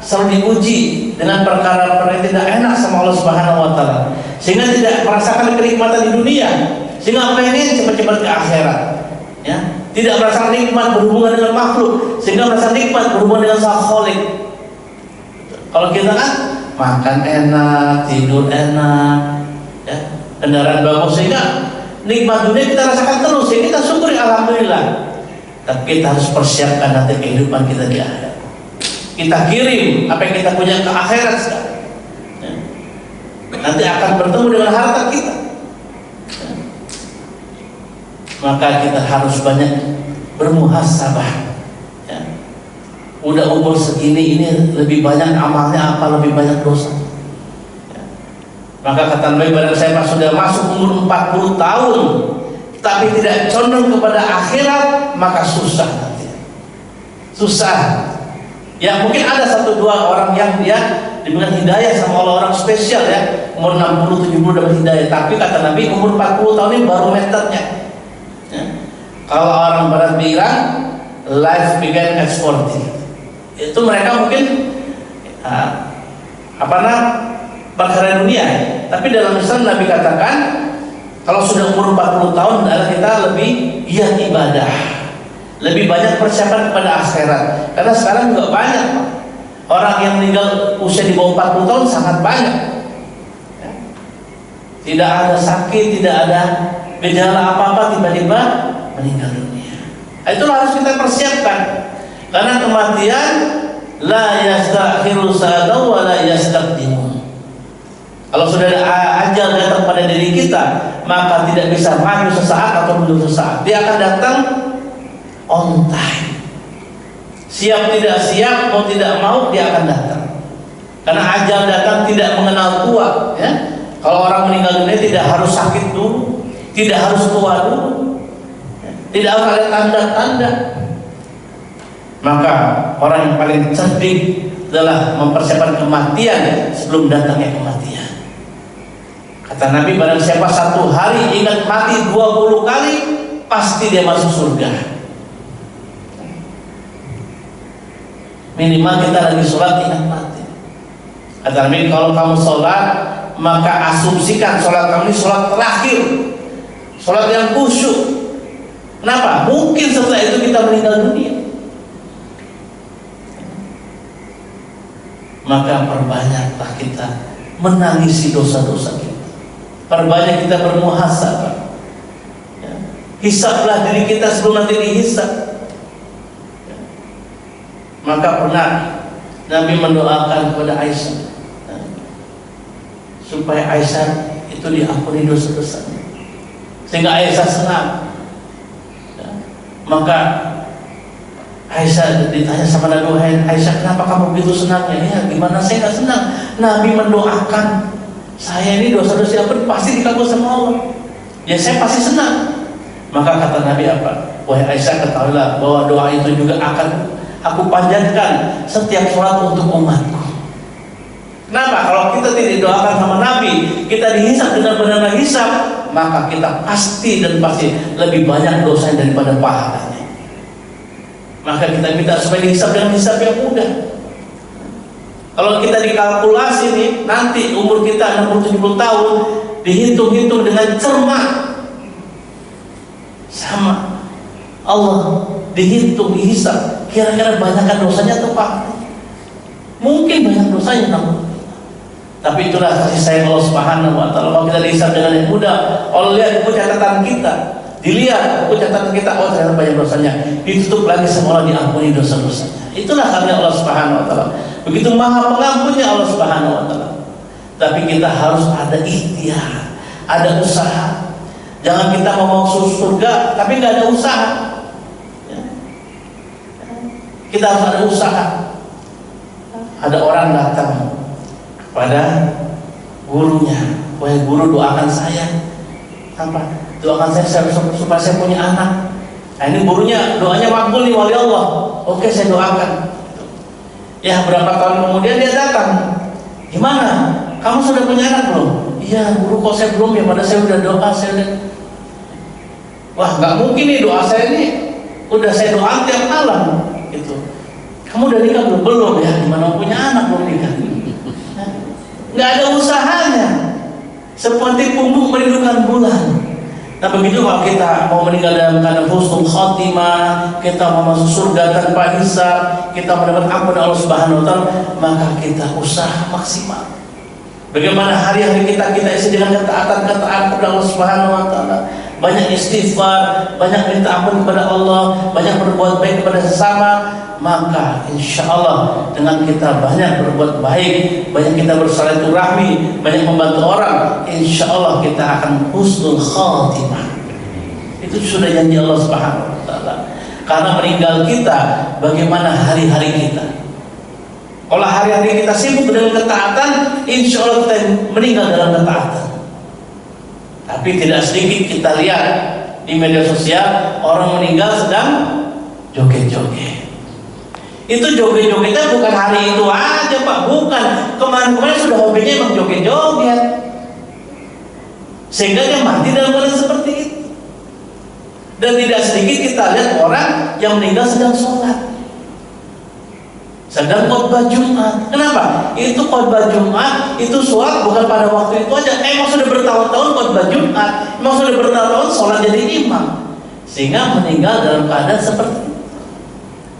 selalu diuji dengan perkara-perkara yang tidak enak sama Allah Subhanahu wa taala. Sehingga tidak merasakan kenikmatan di dunia, sehingga pengen cepat-cepat ke akhirat. Ya, tidak merasa nikmat berhubungan dengan makhluk, sehingga merasa nikmat berhubungan dengan Sang Khalik. Kalau kita kan makan enak, tidur enak, ya, kendaraan bagus, sehingga nikmat dunia kita rasakan terus, sehingga kita syukuri alhamdulillah. Tapi kita harus persiapkan nanti kehidupan kita di akhirat. Kita kirim apa yang kita punya ke akhirat sekarang. Ya. Nanti akan bertemu dengan harta kita. Ya. Maka kita harus banyak bermuhasabah. Ya. Udah umur segini ini lebih banyak amalnya apa lebih banyak dosa. Ya. Maka kata Nabi, barang saya sudah masuk umur 40 tahun tapi tidak condong kepada akhirat, maka susah nanti. Susah. Ya mungkin ada 1-2 orang yang dia diberikan hidayah sama Allah, orang spesial ya, umur 60-70 dapat hidayah. Tapi kata Nabi umur 40 tahun ini baru meternya. Ya. Kalau orang barat bilang life began at 40, itu mereka mungkin perkara dunia. Tapi dalam Islam Nabi katakan kalau sudah umur 40 tahun adalah kita lebih giat ibadah, lebih banyak persiapan kepada akhirat. Karena sekarang juga banyak orang yang meninggal usia di bawah 40 tahun, sangat banyak. Tidak ada sakit, tidak ada gejala apa-apa, tiba-tiba meninggal dunia. Itulah harus kita persiapkan. Karena kematian la yastakhiru sa'atan wa la yastaqdimun. Kalau sudah ada ajal datang pada diri kita, maka tidak bisa maju sesaat atau mundur sesaat. Dia akan datang on time. Siap tidak siap, mau tidak mau, dia akan datang. Karena ajal datang tidak mengenal tua. Ya? Kalau orang meninggal dunia tidak harus sakit dulu, tidak harus tua dulu, tidak harus ada tanda-tanda. Maka orang yang paling cerdik adalah mempersiapkan kematian sebelum datangnya kematian. Kata Nabi, barang siapa 1 hari ingat mati 20 kali, pasti dia masuk surga. Minimal kita lagi sholat ingat mati. Kata Nabi, kalau kamu sholat, maka asumsikan sholat kamu ini sholat terakhir, sholat yang khusyuk. Kenapa? Mungkin setelah itu kita meninggal dunia. Maka perbanyaklah kita menangisi dosa-dosa kita. Perbanyak kita bermuhasabah. Ya. Hisablah diri kita sebelum nanti dihisab. Ya. Maka pernah Nabi mendoakan kepada Aisyah, ya, supaya Aisyah itu diampuni dosa-dosanya, sehingga Aisyah senang. Ya. Maka Aisyah ditanya sama Nabi, Aisyah kenapa kamu begitu senangnya? Ya gimana saya nggak senang? Nabi mendoakan saya ini dosa-dosa apa pasti dikabul sama Allah. Ya saya pasti senang. Maka kata Nabi apa? Wahai Aisyah, ketahuilah bahwa doa itu juga akan aku panjatkan setiap sholat untuk umatku. Kenapa? Kalau kita tidak didoakan sama Nabi, kita dihisab benar-benar hisab, maka kita pasti dan pasti lebih banyak dosa daripada pahalanya. Maka kita minta supaya dihisab dengan hisab yang mudah. Kalau kita dikalkulasi nih, nanti umur kita 60-70 tahun, dihitung-hitung dengan cermat sama Allah, dihitung, dihisab, kira-kira banyakkan dosanya atau pahalanya? Mungkin banyak dosanya, namun tapi itulah kasih sayang Allah Subhanahu wa taala. Kalau kita dihisab dengan yang mudah, Allah lihat buku catatan kita, dilihat buku catatan kita, oh ternyata banyak dosanya, ditutup lagi sama Allah, diampuni dosa-dosanya. Itulah karena Allah Subhanahu wa taala. Begitu maha pengampunnya Allah Subhanahu wa taala. Tapi kita harus ada ikhtiar, ada usaha. Jangan kita mau masuk surga tapi nggak ada usaha. Kita harus ada usaha. Ada orang datang pada gurunya, wahai guru doakan saya, apa? Doakan saya supaya saya punya anak. Nah ini gurunya doanya makbul nih wali Allah. Oke saya doakan. Ya berapa tahun kemudian dia datang. Gimana? Kamu sudah punya anak belum? Iya guru kok saya belum ya, padahal saya udah doa saya udah. Wah nggak mungkin nih doa saya ini udah saya doakan tiap malam gitu. Kamu udah nikah belum? Belum ya. Gimana punya anak belum nikah? Nggak ada usahanya, seperti punggung merindukan bulan. Nah begitu kalau kita mau meninggal dalam keadaan husnul khotimah, kita mau masuk surga tanpa hisab, kita mendapat ampun Allah Subhanahu wa taala, maka kita usaha maksimal. Bagaimana hari-hari kita isi dengan ketaatan kepada Allah Subhanahu wa taala, banyak istighfar, banyak minta ampun kepada Allah, banyak berbuat baik kepada sesama, maka insya Allah dengan kita banyak berbuat baik, banyak kita bersilaturahmi, banyak membantu orang, insya Allah kita akan husnul khatimah. Itu sudah janji Allah Subhanahu wa taala. Karena meninggal kita, bagaimana hari-hari kita? Kalau hari-hari kita sibuk dengan ketaatan, insya Allah kita meninggal dalam ketaatan. Tapi tidak sedikit kita lihat di media sosial orang meninggal sedang joget-joget. Itu joget-jogetnya bukan hari itu aja Pak, bukan. Kemarin-kemarin sudah hobinya emang joget-joget, sehingga dia mati dalam keadaan seperti itu. Dan tidak sedikit kita lihat orang yang meninggal sedang sholat, sedang khotbah Jumat. Kenapa? Itu khotbah Jumat, itu sholat bukan pada waktu itu aja. Emang sudah bertahun-tahun khotbah Jumat, emang sudah bertahun-tahun sholat jadi imam, sehingga meninggal dalam keadaan seperti itu.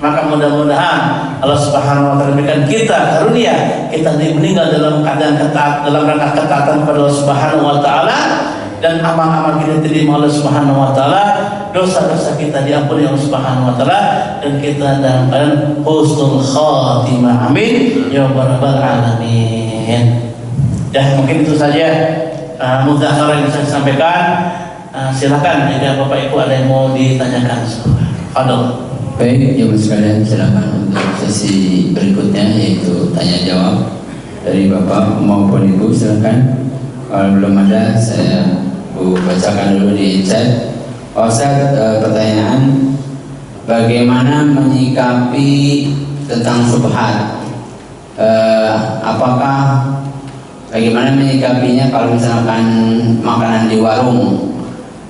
Maka mudah-mudahan Allah Subhanahu wa taala berikan kita karunia, kita meninggal dalam keadaan ketaat, dalam rangka ketaatan kepada Allah Subhanahu wa taala, dan amal-amal kita diterima Allah Subhanahu wa taala, dosa-dosa kita diampuni Allah Subhanahu wa taala, dan kita dalam keadaan husnul khatimah. Amin ya rabbal alamin. Ya, mungkin itu saja mudzakarah yang bisa saya sampaikan. Silakan jika Bapak Ibu ada yang mau ditanyakan. Fadhol. Baik, jemaah sekalian, silakan untuk sesi berikutnya, yaitu tanya jawab dari Bapak maupun Ibu. Silakan. Kalau belum ada, saya bacakan dulu di chat. Ustaz, pertanyaan, bagaimana menyikapi tentang subhat? Bagaimana menyikapinya kalau misalkan makanan di warung,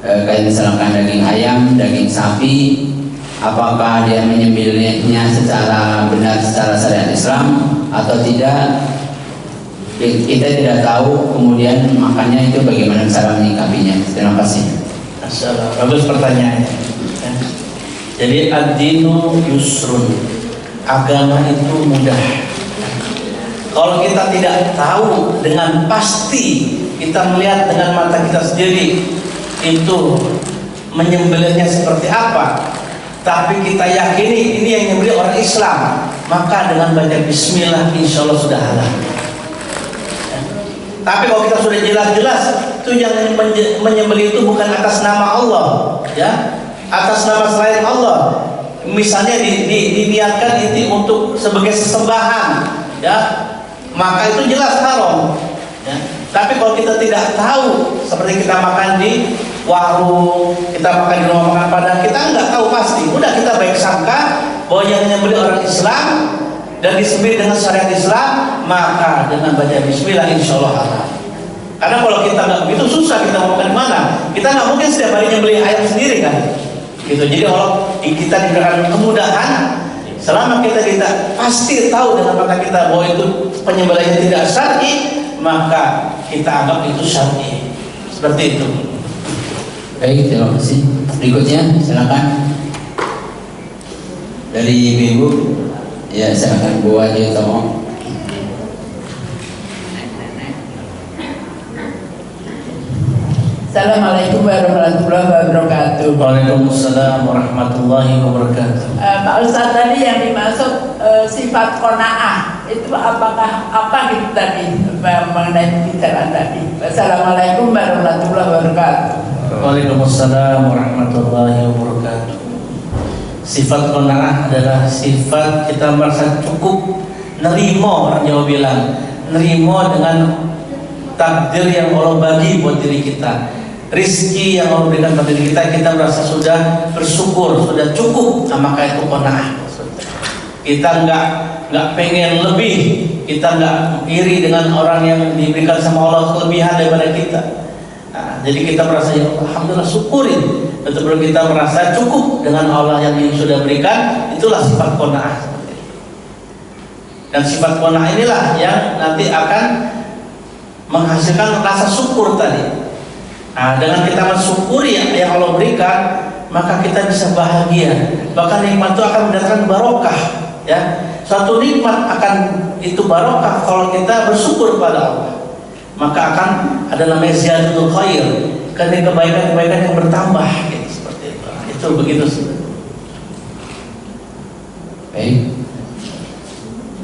kayak misalkan daging ayam, daging sapi, apakah dia menyembelihnya secara benar, secara syariat Islam atau tidak? Kita tidak tahu, kemudian makannya itu bagaimana cara menyikapinya. Terima kasih. Bagus pertanyaannya. Jadi ad-dinu yusrun, agama itu mudah. Kalau kita tidak tahu dengan pasti, kita melihat dengan mata kita sendiri itu menyembelihnya seperti apa, tapi kita yakini ini yang menyembelih orang Islam, maka dengan baca bismillah insya Allah sudah halal. Tapi kalau kita sudah jelas-jelas itu yang menyembelih itu bukan atas nama Allah, ya, atas nama selain Allah, misalnya diniatkan itu untuk sebagai sesembahan, ya, maka itu jelas haram, ya. Tapi kalau kita tidak tahu, seperti kita makan di warung, kita makan di rumah makan padang, kita nggak tahu pasti, udah kita baik sangka bahwa yang menyembelih orang Islam, dan disembelih dengan syariat Islam, maka dengan baca bismillah insya Allah halal. Karena kalau kita nggak begitu susah kita mau makan mana. Kita nggak mungkin setiap hari nyembelih ayam sendiri kan. Gitu. Jadi kalau kita diberikan kemudahan, selama kita pasti tahu dengan mata kita bahwa itu penyembelihan tidak syar'i, maka kita anggap itu syar'i. Seperti itu. Baik, terima kasih. Berikutnya silakan dari Ibu. Ya, silakan Bu Wahyu Tomo. Assalamualaikum warahmatullahi wabarakatuh. Waalaikumsalam warahmatullahi wabarakatuh. Pak Ustaz, tadi yang dimaksud sifat qanaah itu apakah apa gitu tadi mengenai pembicaraan tadi? Assalamualaikum warahmatullahi wabarakatuh. Waalaikumsalam warahmatullahi wabarakatuh. Sifat qanaah adalah sifat kita merasa cukup, nerimo, orang Jawa bilang, nerimo dengan takdir yang Allah bagi buat diri kita, rizki yang Allah berikan pada diri kita, kita merasa sudah bersyukur, sudah cukup, nah, maka itu qanaah. Kita nggak pengen lebih, kita nggak iri dengan orang yang diberikan sama Allah kelebihan daripada kita. Nah, jadi kita merasa ya alhamdulillah, syukurin. Betul-betul kita merasa cukup dengan Allah yang sudah berikan, itulah sifat qanaah. Dan sifat qanaah inilah yang nanti akan menghasilkan rasa syukur tadi. Nah, dengan kita mensyukuri yang Allah berikan, maka kita bisa bahagia. Bahkan nikmat itu akan mendatangkan barokah. Ya, suatu nikmat akan itu barokah kalau kita bersyukur kepada Allah. Maka akan ada namanya ziyadatul khair, karena kebaikan-kebaikan yang bertambah. Gitu, seperti itu. Itu begitu. Baik.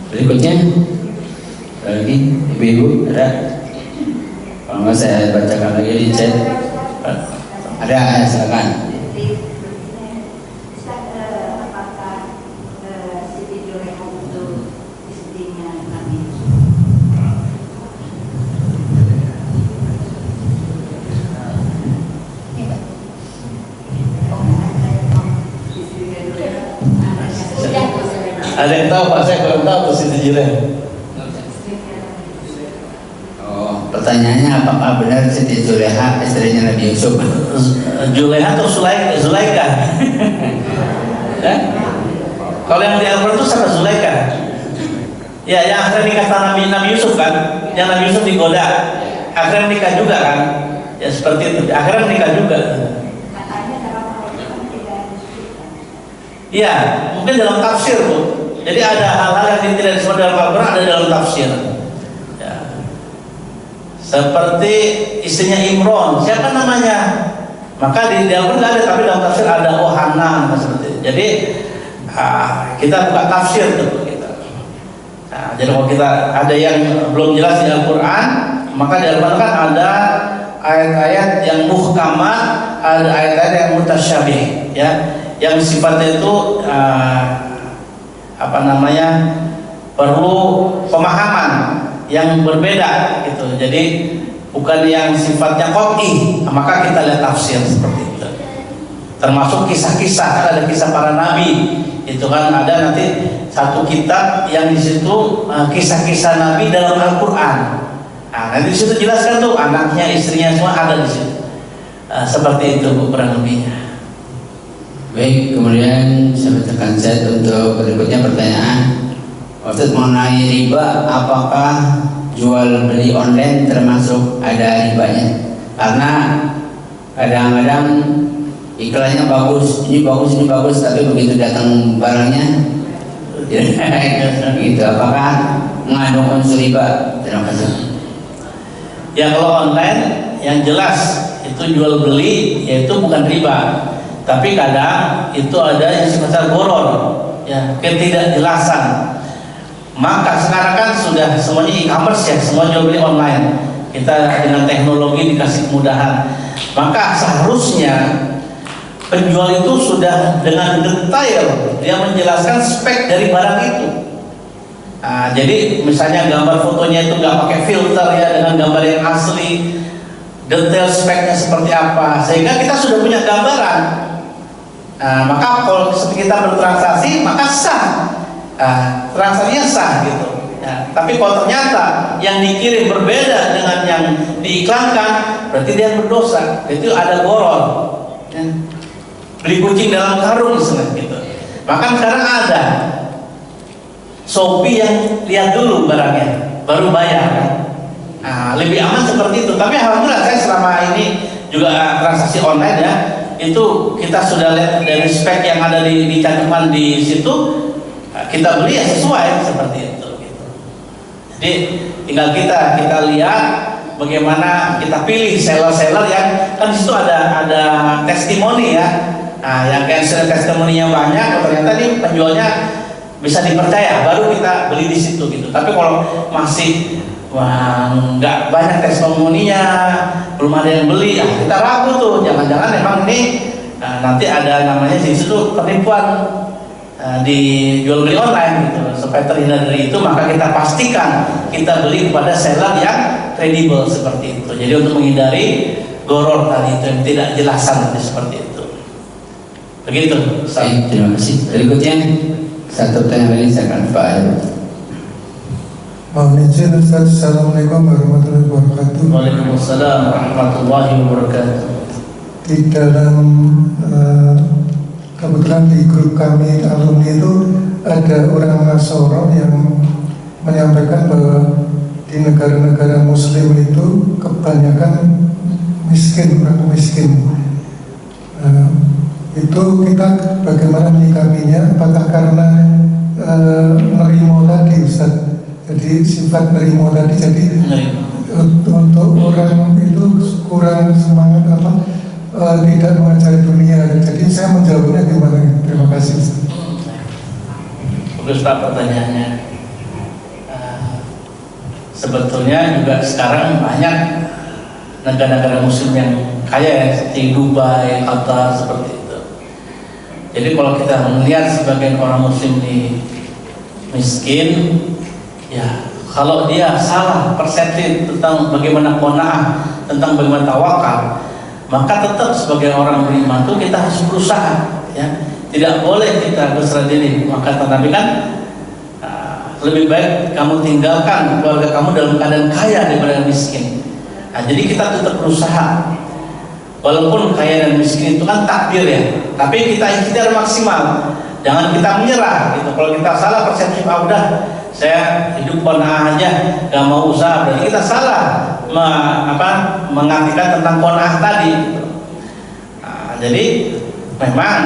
Berikutnya lagi Ibu ada. Kalau nggak saya bacakan lagi di chat. Ada, silakan. Ada yang tahu Pak, saya kurang tahu tuh Siti Juleha. Oh, pertanyaannya apakah benar Siti Juleha istrinya Nabi Yusuf? Juleha atau Zulaika? Kalau yang di Al-Quran itu sama Zulaika. Ya, yang akhirnya nikah sama Nabi Yusuf kan, yang Nabi Yusuf digoda, akhirnya menikah juga kan, ya seperti itu. Akhirnya menikah juga. Iya, mungkin dalam tafsir tuh. Jadi ada hal-hal yang tidak disebut dalam Al-Quran, ada dalam tafsir. Ya. Seperti istrinya Imron, siapa namanya? Maka di Al-Quran ada, tapi dalam tafsir ada Hanan seperti itu. Jadi kita buka tafsir tuh kita. Nah, jadi kalau kita ada yang belum jelas di Al-Quran, maka di Al-Quran kan ada ayat-ayat yang muhkamat, ada ayat-ayat yang mutasyabih, ya, yang sifatnya itu perlu pemahaman yang berbeda gitu. Jadi bukan yang sifatnya qat'i, maka kita lihat tafsir seperti itu. Termasuk kisah-kisah, ada kisah para nabi, itu kan ada nanti satu kitab yang di situ kisah-kisah nabi dalam Al-Qur'an. Nah, nanti di situ jelaskan tuh anaknya, istrinya semua ada di situ. Seperti itu kurang lebihnya. Baik, kemudian saya bacakan chat untuk berikutnya pertanyaan. Ustaz, mengenai riba, apakah jual beli online termasuk ada ribanya? Karena kadang-kadang iklannya bagus, ini bagus, tapi begitu datang barangnya, gitu. Apakah mengandung unsur riba? Terima kasih. Ya, kalau online yang jelas itu jual beli, yaitu bukan riba. Tapi kadang itu ada yang sifatnya goror, ya, ketidakjelasan. Maka sekarang kan sudah semuanya e-commerce ya, semua jual beli online. Kita dengan teknologi dikasih kemudahan. Maka seharusnya penjual itu sudah dengan detail dia menjelaskan spek dari barang itu. Nah, jadi misalnya gambar fotonya itu nggak pakai filter ya, dengan gambar yang asli, detail speknya seperti apa, sehingga kita sudah punya gambaran. Nah, maka kalau kita bertransaksi maka sah. transaksinya sah gitu. Ya, tapi kalau ternyata yang dikirim berbeda dengan yang diiklankan, berarti dia berdosa. Itu ada goror. Ya. Beli kucing dalam karung misalnya gitu. Bahkan sekarang ada Shopee yang lihat dulu barangnya, baru bayar. Nah, lebih aman seperti itu. Tapi alhamdulillah saya selama ini juga transaksi online ya, itu kita sudah lihat dari spek yang ada di cantuman di situ, kita beli ya sesuai seperti itu. Jadi tinggal kita lihat bagaimana kita pilih seller-seller yang kan di situ ada testimoni ya. Nah, yang kayak testimoninya banyak, ternyata nih penjualnya bisa dipercaya, baru kita beli di situ gitu. Tapi kalau masih nggak banyak testimoninya, belum ada yang beli, kita ragu tuh, jangan-jangan memang ini nanti ada namanya di situ penipuan di jual beli online gitu. Supaya terhindar dari itu, maka kita pastikan kita beli kepada seller yang kredibel seperti itu. Jadi untuk menghindari goror tadi itu yang tidak jelasan nanti seperti itu. Begitu. Baik, terima kasih. Berikutnya satu pertanyaan lagi saya akan Pak Ayu. Mohon izin Ustaz, Assalamualaikum warahmatullahi wabarakatuh. Waalaikumsalam warahmatullahi wabarakatuh. Di dalam kebetulan di grup kami alumni itu ada orang Nasoro yang menyampaikan bahwa di negara-negara Muslim itu kebanyakan miskin, orang miskin. Itu kita bagaimana menyikapinya? Apakah karena nerimo tadi Ustaz? Jadi sifat nerimo tadi, jadi untuk orang itu kurang semangat tidak mengajari dunia. Jadi saya menjawabnya gimana? Terima kasih. Bagus Pak pertanyaannya. Sebetulnya juga sekarang banyak negara-negara Muslim yang kaya ya, seperti Dubai, Qatar seperti itu. Jadi kalau kita melihat sebagian orang Muslim di miskin, ya kalau dia salah persepsi tentang bagaimana qanaah, tentang bagaimana tawakal, maka tetap sebagai orang beriman itu kita harus berusaha, ya. Tidak boleh kita berserah diri. Maka Nabi kan lebih baik kamu tinggalkan keluarga kamu dalam keadaan kaya daripada miskin. Nah, jadi kita tetap berusaha. Walaupun kaya dan miskin itu kan takdir ya, tapi kita ikhtiar maksimal. Jangan kita menyerah gitu. Kalau kita salah persepsi, udah saya hidup qanaah aja, gak mau usaha, berarti kita salah mengartikan tentang qanaah tadi. Nah, jadi memang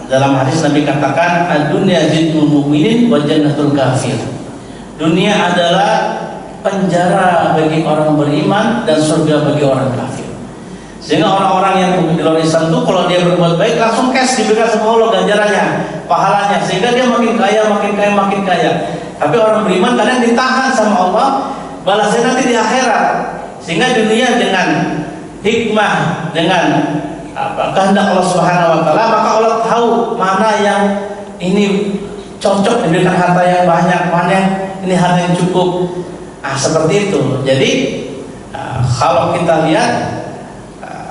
dalam hadis Nabi katakan ad-dunya jannul mu'minin wa jannatul kafir. Dunia adalah penjara bagi orang beriman dan surga bagi orang kafir. Sehingga orang-orang yang di luar Islam itu kalau dia berbuat baik langsung cash diberikan sama Allah ganjarannya, pahalanya, sehingga dia makin kaya, makin kaya, makin kaya. Tapi orang beriman kadang ditahan sama Allah, balasnya nanti di akhirat. Sehingga dunia dengan hikmah, dengan kehendak Allah Subhanahu wa taala, maka Allah tahu mana yang ini cocok diberikan harta yang banyak, mana yang ini harta yang cukup. Seperti itu. Jadi kalau kita lihat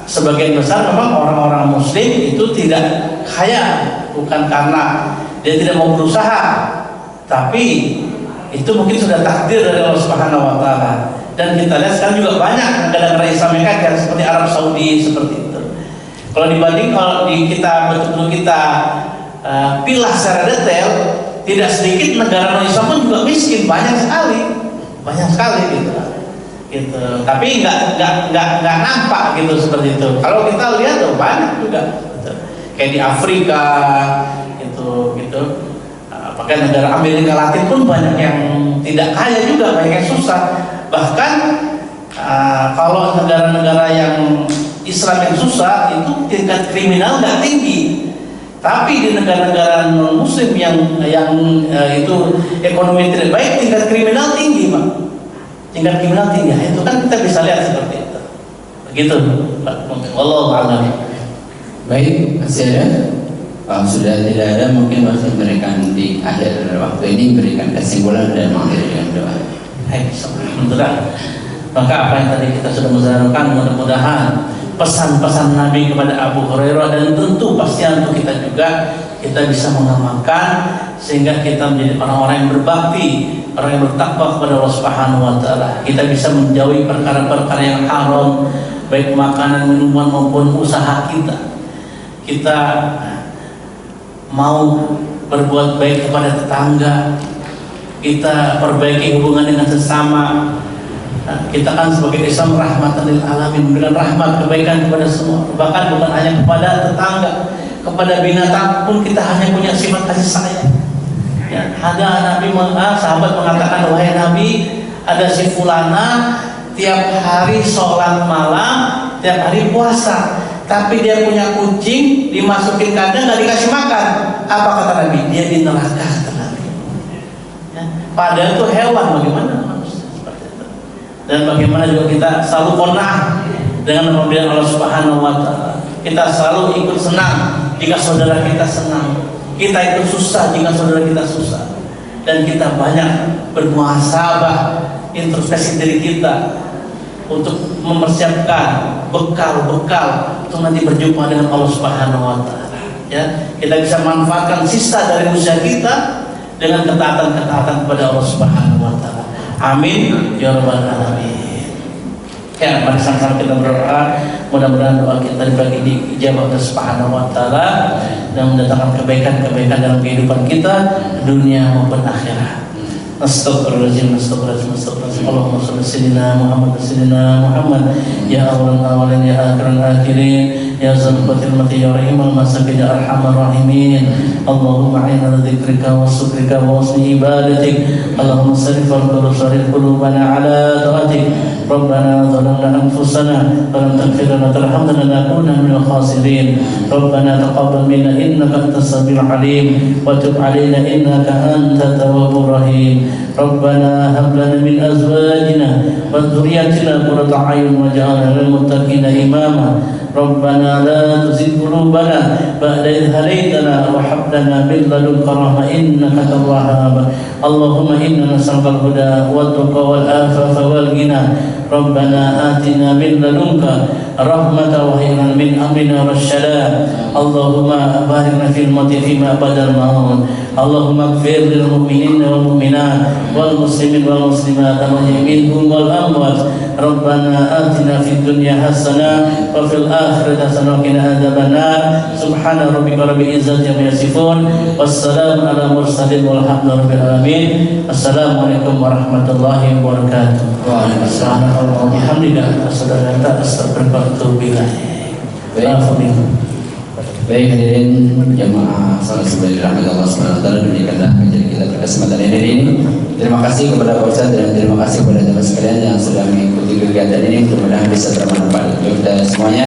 sebagian besar memang orang-orang Muslim itu tidak kaya bukan karena dia tidak mau berusaha, tapi itu mungkin sudah takdir dari Allah Subhanahu wa taala. Dan kita lihat sekarang juga banyak negara-negara Islam yang kaya seperti Arab Saudi seperti itu. Kalau dibanding kalau kita betul-betul kita pilah secara detail, tidak sedikit negara non-Islam pun juga miskin, banyak sekali gitu. Tapi nggak nampak gitu seperti itu. Kalau kita lihat tuh banyak juga, gitu. Kayak di Afrika gitu. Bahkan negara Amerika Latin pun banyak yang tidak kaya juga, banyak yang susah. Bahkan kalau negara-negara yang Islam yang susah itu tingkat kriminal nggak tinggi. Tapi di negara-negara non Muslim yang itu ekonomi tidak baik, tingkat kriminal tinggi, Pak. Tingkat kriminal tinggi. Itu kan kita bisa lihat seperti itu. Begitu, Pak. Wallahu a'lam. Baik, masih ada? Kalau sudah tidak ada, mungkin masih memberikan di akhir waktu ini berikan kesimpulan dan mengakhiri dengan doa. Alhamdulillah. Maka apa yang tadi kita sudah menzaharkan, mudah-mudahan pesan-pesan Nabi kepada Abu Hurairah dan tentu pasti untuk kita juga kita bisa mengamalkan sehingga kita menjadi orang-orang yang berbakti, orang yang bertakwa kepada Allah Subhanahu wa taala. Kita bisa menjauhi perkara-perkara yang haram, baik makanan, minuman maupun usaha kita. Kita mau berbuat baik kepada tetangga, kita perbaiki hubungan dengan sesama. Kita kan sebagai Islam rahmatan lil alamin, memberikan rahmat kebaikan kepada semua, bahkan bukan hanya kepada tetangga, kepada binatang pun kita hanya punya sifat kasih sayang. Ya, ada sahabat mengatakan, wahai Nabi, ada si fulana tiap hari sholat malam, tiap hari puasa, tapi dia punya kucing, dimasukin kandang nggak dikasih makan. Apa kata Nabi? Dia di neraka, kata Nabi. Ya, padahal itu hewan, bagaimana manusia seperti itu? Dan bagaimana juga kita selalu qanaah dengan pemberian Allah Subhanahu wa taala. Kita selalu ikut senang jika saudara kita senang. Kita itu susah jika saudara kita susah. Dan kita banyak bermuhasabah, introspeksi diri kita untuk mempersiapkan bekal-bekal untuk nanti berjumpa dengan Allah Subhanahu wa taala. Ya, kita bisa manfaatkan sisa dari usia kita dengan ketaatan-ketaatan kepada Allah Subhanahu wa taala. Amin ya rabbal alamin. Ya, mari sama-sama kita berdoa, mudah-mudahan doa kita dibagi dijawab oleh Subhanahu wa taala dan mendatangkan kebaikan-kebaikan dalam kehidupan kita dunia maupun akhirat. Astagfirullahaladzim, astagfirullahaladzim. Allahumma shalli sayyidina Muhammad sayyidina Muhammad ya awwal awalin ya akhiran akhirin ya zalfatil mati ya rahimul masakin ya arhamar rahimin. Allahumma a'inna ala dzikrika wa syukrika wa husni ibadatik. Allahumma sarrif qulubana ala taatik. ربنا ظلمنا أنفسنا ولم تغفر لنا وترحمنا لنكون من الخاسرين. ربنا تقبل منا إنك أنت السميع العليم وتب علينا إنك أنت التواب الرحيم. ربنا هب لنا من أزواجنا وذرياتنا قرة أعين واجعلنا للمتقين إماما. ربنا لا تزغ قلوبنا بعد إذ هديتنا وهب لنا من لدنك رحمة إنك أنت الوهاب. اللهم إنا نسألك الهدى والتقى والعفاف والغنى. ربنا آتنا من لدنك رحمة وهب لنا من أمرنا رشدا. اللهم بارك لنا في الموت فيما بعد الموت. اللهم اغفر للمؤمنين والمؤمنات والمسلمين والمسلمات الأحياء منهم والأموات. ربنا آتنا في الدنيا حسنة وفي الآخرة حسنة وقنا عذاب النار. سبحان ربك رب العزة عما يصفون والسلام على المرسلين والحمد لله رب العالمين. السلام عليكم ورحمة الله وبركاته. Subhanallah wa bihamdika asyhadu an la ilaha illa anta astaghfiruka wa atubu ilaik. Baik hadirin jamaah salat subuh dirahmati Allah Subhanahu wa taala, demikianlah kajian kita pada kesempatan ini. Terima kasih kepada Pak Ustaz dan terima kasih kepada teman sekalian yang sudah mengikuti kegiatan ini. Mudah-mudahan bisa bermanfaat untuk kita semuanya.